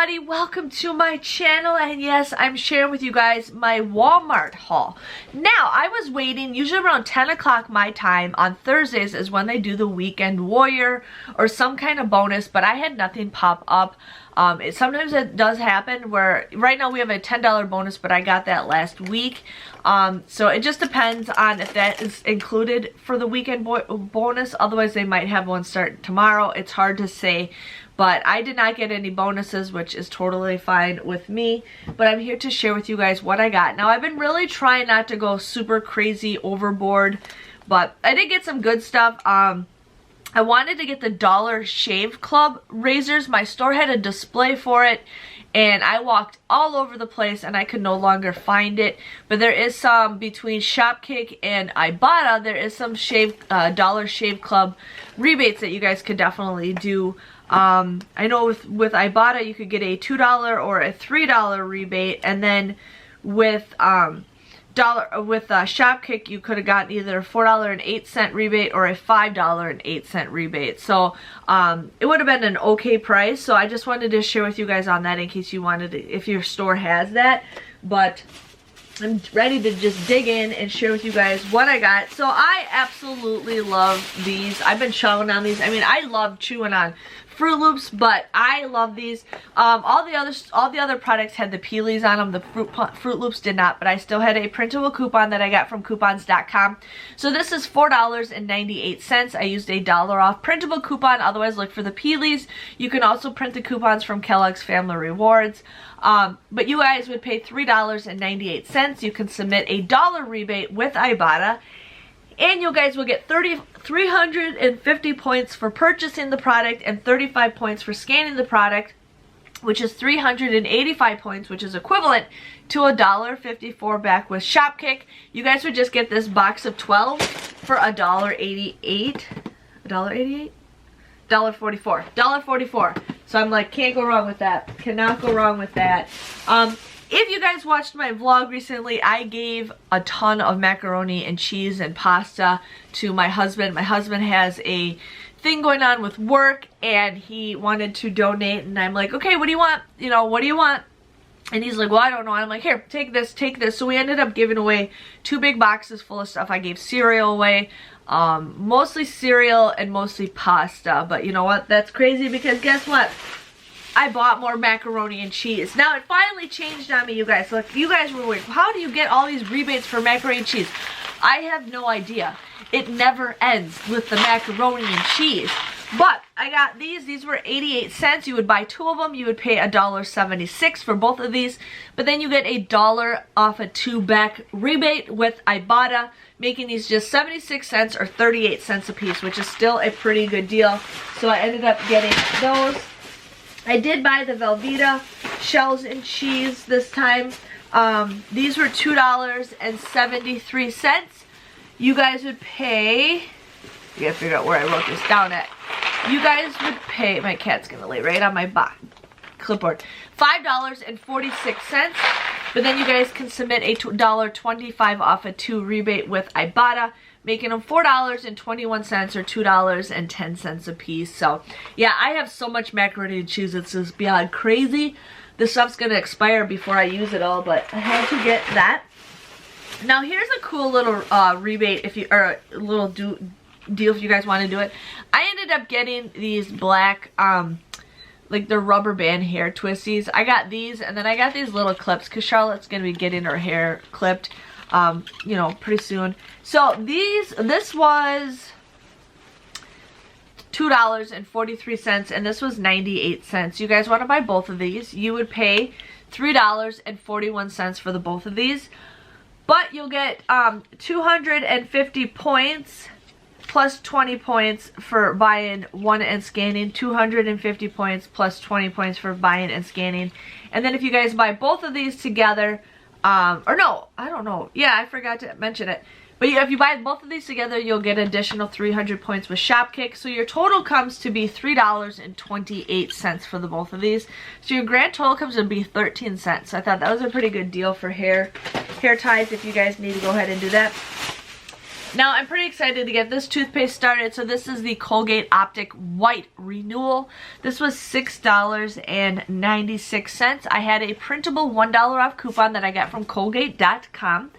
everybody, welcome to my channel, and yes, I'm sharing with you guys my Walmart haul. Now, I was waiting, usually around 10 o'clock my time on Thursdays is when they do the Weekend Warrior or some kind of bonus, but I had nothing pop up. Sometimes it does happen where right now we have a $10 bonus, but I got that last week. So it just depends on if that is included for the weekend bonus. Otherwise, they might have one start tomorrow. It's hard to say. But I did not get any bonuses, which is totally fine with me. But I'm here to share with you guys what I got. Now, I've been really trying not to go super crazy overboard, but I did get some good stuff. I wanted to get the Dollar Shave Club razors. My store had a display for it, and I walked all over the place and I could no longer find it. But there is some between Shopkick and Ibotta. There is some Dollar Shave Club rebates that you guys could definitely do. I know with Ibotta you could get a $2 or a $3 rebate, and then with Shopkick you could have gotten either a $4.08 rebate or a $5.08 rebate. So it would have been an okay price. So I just wanted to share with you guys on that in case you wanted to, if your store has that. But I'm ready to just dig in and share with you guys what I got. So I absolutely love these. I've been chewing on these. I mean, I love chewing on Fruit Loops, but I love these. All the other products had the peelies on them. The Fruit Loops did not, but I still had a printable coupon that I got from coupons.com. So this is $4.98. I used a $1 off printable coupon. Otherwise, look for the peelies. You can also print the coupons from Kellogg's Family Rewards. But you guys would pay $3.98. You can submit a $1 rebate with Ibotta, and you guys will get 350 points for purchasing the product and 35 points for scanning the product, which is 385 points, which is equivalent to $1.54 back with Shopkick. You guys would just get this box of 12 for $1.88. $1.88? $1.44. $1.44. So I'm like, can't go wrong with that. Cannot go wrong with that. If you guys watched my vlog recently, I gave a ton of macaroni and cheese and pasta to my husband. My husband has a thing going on with work, and he wanted to donate, and I'm like, okay, what do you want? You know, what do you want? And he's like, well, I don't know. And I'm like, here, take this, take this. So we ended up giving away 2 big boxes full of stuff. I gave cereal away, mostly cereal and mostly pasta. But you know what? That's crazy because guess what? I bought more macaroni and cheese. Now, it finally changed on me, you guys. Look, you guys were wondering, how do you get all these rebates for macaroni and cheese? I have no idea. It never ends with the macaroni and cheese. But I got these. These were 88 cents. You would buy 2 of them. You would pay $1.76 for both of these. But then you get a $1 off a 2-back rebate with Ibotta, making these just 76 cents or 38 cents a piece, which is still a pretty good deal. So I ended up getting those. I did buy the Velveeta shells and cheese this time. These were $2.73. You guys would pay, you gotta figure out where I wrote this down at. You guys would pay, my cat's gonna lay right on my clipboard, $5.46. But then you guys can submit a $1.25 off a 2 rebate with Ibotta, making them $4.21 or $2.10 a piece. So yeah, I have so much macaroni and cheese, it's just beyond crazy. This stuff's gonna expire before I use it all, but I had to get that. Now here's a cool little rebate, if you, or a little deal if you guys want to do it. I ended up getting these black, like the rubber band hair twisties. I got these, and then I got these little clips because Charlotte's gonna be getting her hair clipped, you know, pretty soon. So this was $2.43, and this was 98 cents. You guys want to buy both of these, you would pay $3.41 for the both of these. But you'll get 250 points plus 20 points for buying one and scanning, 250 points plus 20 points for buying and scanning. And then if you guys buy both of these together, or no, I don't know. Yeah, I forgot to mention it. But if you buy both of these together, you'll get additional 300 points with Shopkick. So your total comes to be $3.28 for the both of these. So your grand total comes to be 13 cents. So I thought that was a pretty good deal for hair ties if you guys need to go ahead and do that. Now I'm pretty excited to get this toothpaste started. So this is the Colgate Optic White Renewal. This was $6.96. I had a printable $1 off coupon that I got from Colgate.com.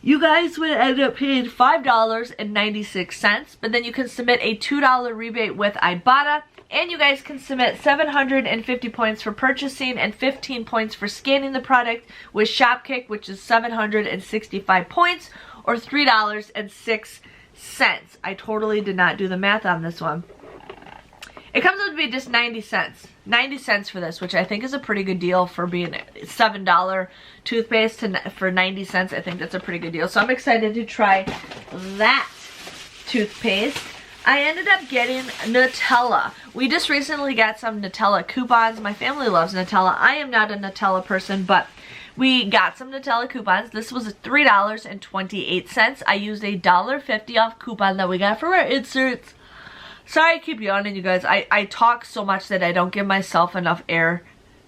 You guys would end up paying $5.96, but then you can submit a $2 rebate with Ibotta, and you guys can submit 750 points for purchasing and 15 points for scanning the product with Shopkick, which is 765 points or $3.06. I totally did not do the math on this one. It comes out to be just 90 cents. 90 cents for this, which I think is a pretty good deal for being a $7 toothpaste for 90 cents. I think that's a pretty good deal. So I'm excited to try that toothpaste. I ended up getting Nutella. We just recently got some Nutella coupons. My family loves Nutella. I am not a Nutella person, but we got some Nutella coupons. This was $3.28. I used a $1.50 off coupon that we got for our inserts. Sorry I keep yawning, you guys. I talk so much that I don't give myself enough air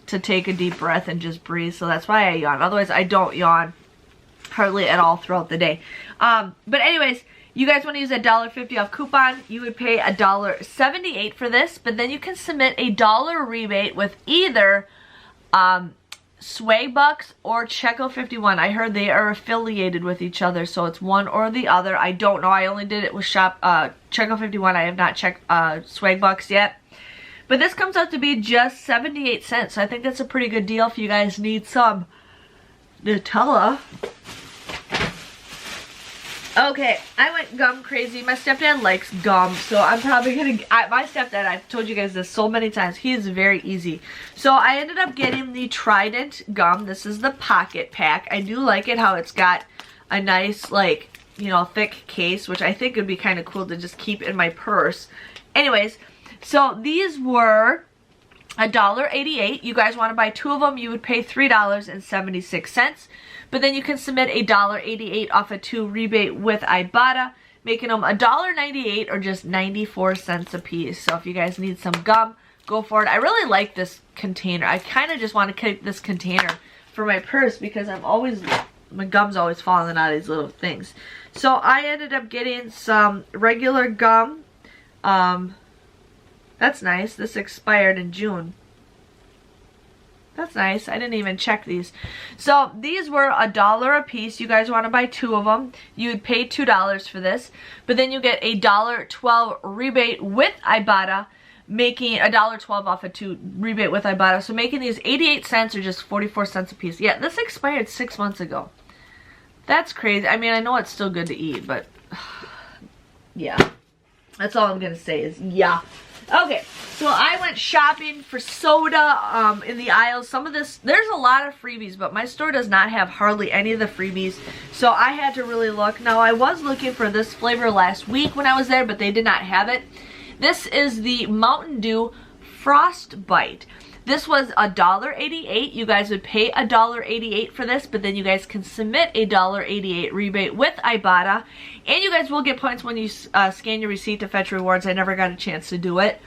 to take a deep breath and just breathe. So that's why I yawn. Otherwise, I don't yawn hardly at all throughout the day. But anyways, you guys want to use a $1.50 off coupon. You would pay $1.78 for this. But then you can submit a $1 rebate with either Swag Bucks or Checo 51. I heard they are affiliated with each other, so it's one or the other. I don't know. I only did it with Checo 51. I have not checked Swag Bucks yet. But this comes out to be just 78 cents. So I think that's a pretty good deal if you guys need some Nutella. Okay, I went gum crazy. My stepdad likes gum, so I'm probably gonna, my stepdad, I've told you guys this so many times, he is very easy. So I ended up getting the Trident gum. This is the pocket pack. I do like it how it's got a nice, like, you know, thick case, which I think would be kind of cool to just keep in my purse. Anyways, so these were $1.88. You guys want to buy 2 of them, you would pay $3.76. But then you can submit a $1.88 off a 2 rebate with Ibotta, making them $1.98 or just 94 cents a piece. So if you guys need some gum, go for it. I really like this container. I kind of just want to keep this container for my purse because my gum's always falling out of these little things. So I ended up getting some regular gum. That's nice. This expired in June. That's nice. I didn't even check these. So these were $1 a piece. You guys want to buy 2 of them. You would pay $2 for this. But then you get a $1.12 rebate with Ibotta, making $1.12 off a 2 rebate with Ibotta. So making these 88 cents or just 44 cents a piece. Yeah, this expired 6 months ago. That's crazy. I mean, I know it's still good to eat, but yeah. That's all I'm going to say is yeah. Okay, so I went shopping for soda in the aisles. Some of this, there's a lot of freebies, but my store does not have hardly any of the freebies, so I had to really look. Now, I was looking for this flavor last week when I was there, but they did not have it. This is the Mountain Dew Frostbite. This was $1.88. You guys would pay $1.88 for this, but then you guys can submit a $1.88 rebate with Ibotta. And you guys will get points when you scan your receipt to fetch rewards. I never got a chance to do it.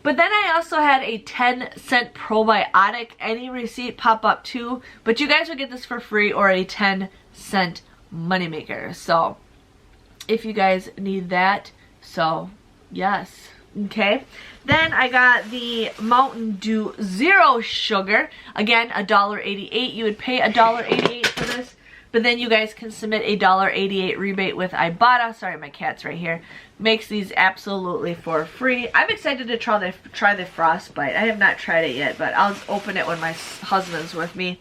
But then I also had a 10-cent probiotic. Any receipt pop up too. But you guys will get this for free or a 10-cent moneymaker. So, if you guys need that. So, yes. Okay. Then I got the Mountain Dew Zero Sugar. Again, $1.88. You would pay $1.88 for this. But then you guys can submit a $1.88 rebate with Ibotta. Sorry, my cat's right here. Makes these absolutely for free. I'm excited to try the Frostbite. I have not tried it yet, but I'll open it when my husband's with me.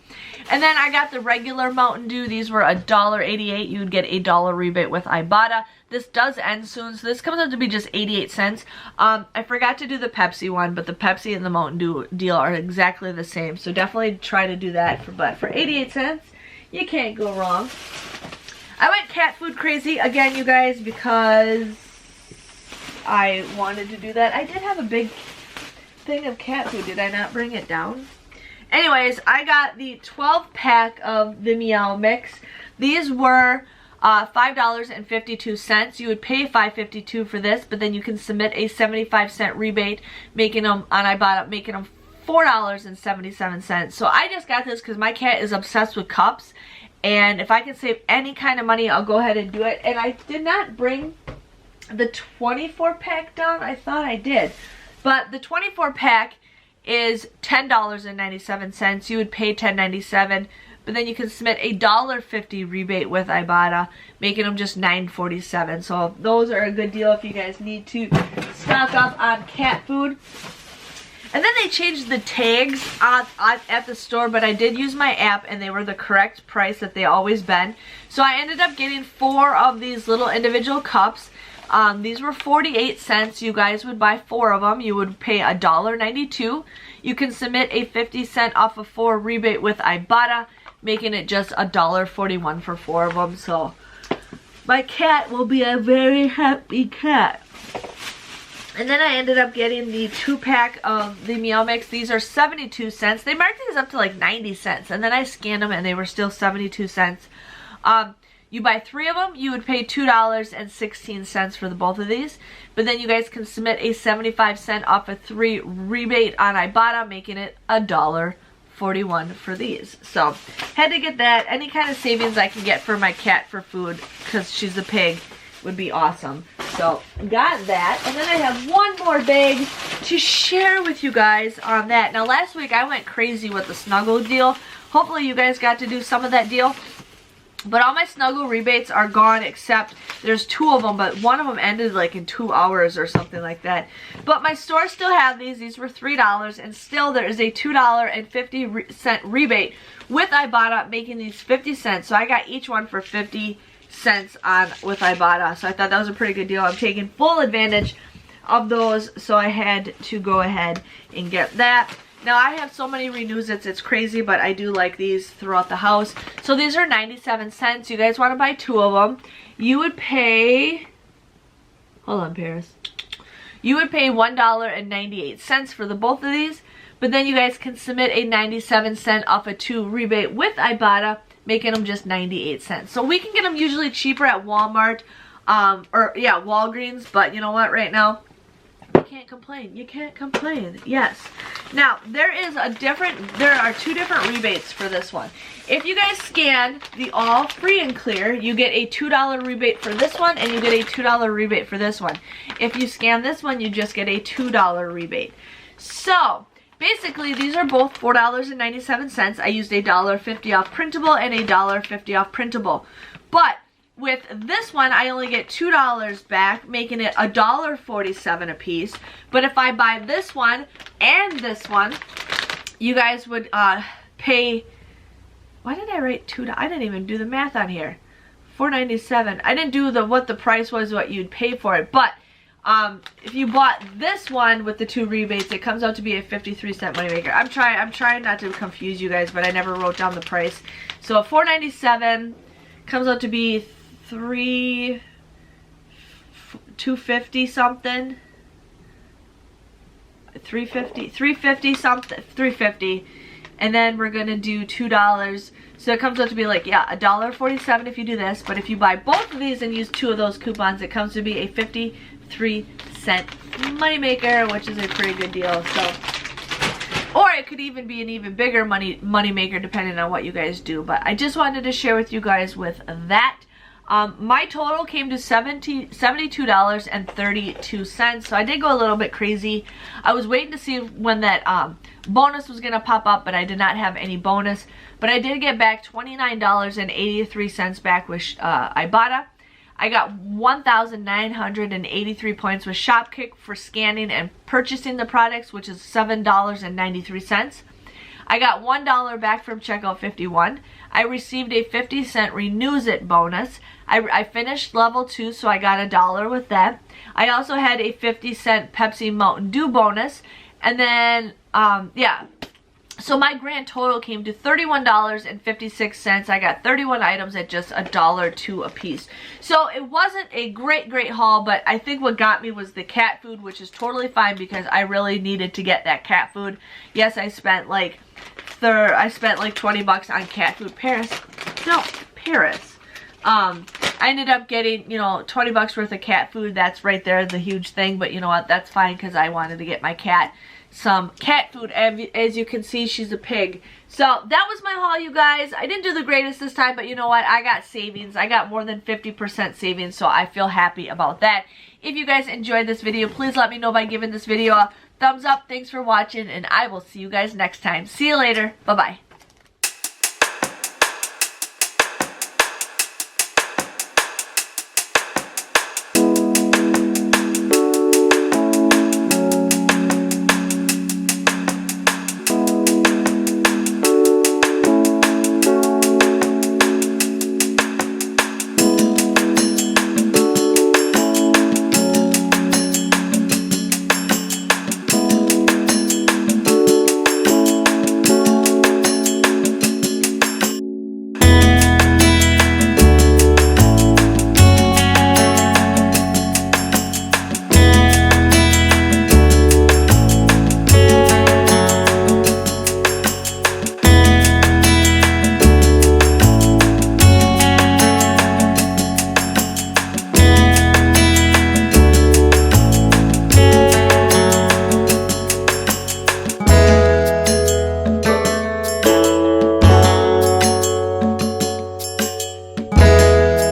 And then I got the regular Mountain Dew. These were $1.88. You would get a $1 rebate with Ibotta. This does end soon, so this comes out to be just 88 cents. I forgot to do the Pepsi one, but the Pepsi and the Mountain Dew deal are exactly the same. So definitely try to do that. But for 88 cents, you can't go wrong. I went cat food crazy again, you guys, because I wanted to do that. I did have a big thing of cat food. Did I not bring it down? Anyways, I got the 12-pack of the Meow mix. These were $5.52. You would pay $5.52 for this, but then you can submit a 75-cent rebate, making them on Ibotta, making them $4.77. So I just got this because my cat is obsessed with cups, And if I can save any kind of money, I'll go ahead and do it. And I did not bring the 24 pack down. I thought I did. But the 24 pack is $10.97. You would pay $10.97, but then you can submit a $1.50 rebate with Ibotta, making them just $9.47. So those are a good deal if you guys need to stock up on cat food. And then they changed the tags at the store, but I did use my app and they were the correct price that they always been. So I ended up getting 4 of these little individual cups. These were 48 cents. You guys would buy 4 of them. You would pay $1.92. You can submit a 50-cent off of 4 rebate with Ibotta, making it just $1.41 for 4 of them. So my cat will be a very happy cat. And then I ended up getting the 2-pack of the Meow Mix. These are 72 cents. They marked these up to like 90 cents. And then I scanned them and they were still 72 cents. You buy 3 of them, you would pay $2.16 for the both of these. But then you guys can submit a 75-cent off of 3 rebate on Ibotta, making it $1.41 for these. So had to get that. Any kind of savings I can get for my cat for food, because she's a pig, would be awesome. So got that. And then I have one more bag to share with you guys on that. Now last week I went crazy with the Snuggle deal. Hopefully you guys got to do some of that deal. But all my Snuggle rebates are gone, except there's 2 of them, but one of them ended like in 2 hours or something like that. But my store still have these. These were $3, and still there is a $2.50 rebate with Ibotta, making these 50 cents. So I got each one for 50 cents on with Ibotta. So I thought that was a pretty good deal. I'm taking full advantage of those, so I had to go ahead and get that. Now I have so many renews, it's crazy, but I do like these throughout the house. So these are 97 cents. You guys want to buy 2 of them. You would pay, hold on Paris. You would pay $1.98 for the both of these. But then you guys can submit a 97-cent off a 2 rebate with Ibotta, making them just 98 cents. So we can get them usually cheaper at Walmart, Walgreens, but you know what, right now, you can't complain. You can't complain. Yes. Now, there are 2 different rebates for this one. If you guys scan the all free and clear, you get a $2 rebate for this one, and you get a $2 rebate for this one. If you scan this one, you just get a $2 rebate. So basically, these are both $4.97. I used a $1.50 off Printable and a $1.50 off Printable. But with this one, I only get $2 back, making it $1.47 a piece. But if I buy this one and this one, you guys would pay, why did I write $2? I didn't even do the math on here. $4.97. I didn't do what the price was, what you'd pay for it. But if you bought this one with the 2 rebates, it comes out to be a 53-cent moneymaker. I'm trying not to confuse you guys, but I never wrote down the price. So $4.97 comes out to be $250 something. $350 something. $350. And then we're gonna do $2. So it comes out to be like, yeah, $1.47 if you do this. But if you buy both of these and use 2 of those coupons, it comes to be a 53-cent moneymaker, which is a pretty good deal. So, or it could even be an even bigger money maker depending on what you guys do. But I just wanted to share with you guys with that. My total came to $72.32. So I did go a little bit crazy. I was waiting to see when that bonus was going to pop up, but I did not have any bonus. But I did get back $29.83 back with Ibotta. I got 1,983 points with Shopkick for scanning and purchasing the products, which is $7.93. I got $1 back from Checkout 51. I received a 50-cent Renews It bonus. I finished level 2, so I got $1 with that. I also had a 50-cent Pepsi Mountain Dew bonus. And then, so my grand total came to $31.56. I got 31 items at just $1.02 a piece. So it wasn't a great haul, but I think what got me was the cat food, which is totally fine because I really needed to get that cat food. Yes, I spent like 20 bucks on cat food. Paris. I ended up getting, 20 bucks worth of cat food. That's right there, the huge thing. But you know what? That's fine because I wanted to get my cat. some cat food. As you can see, she's a pig. So that was my haul, you guys. I didn't do the greatest this time, but you know what? I got savings. I got more than 50% savings, so I feel happy about that. If you guys enjoyed this video, please let me know by giving this video a thumbs up. Thanks for watching, and I will see you guys next time. See you later. Bye-bye.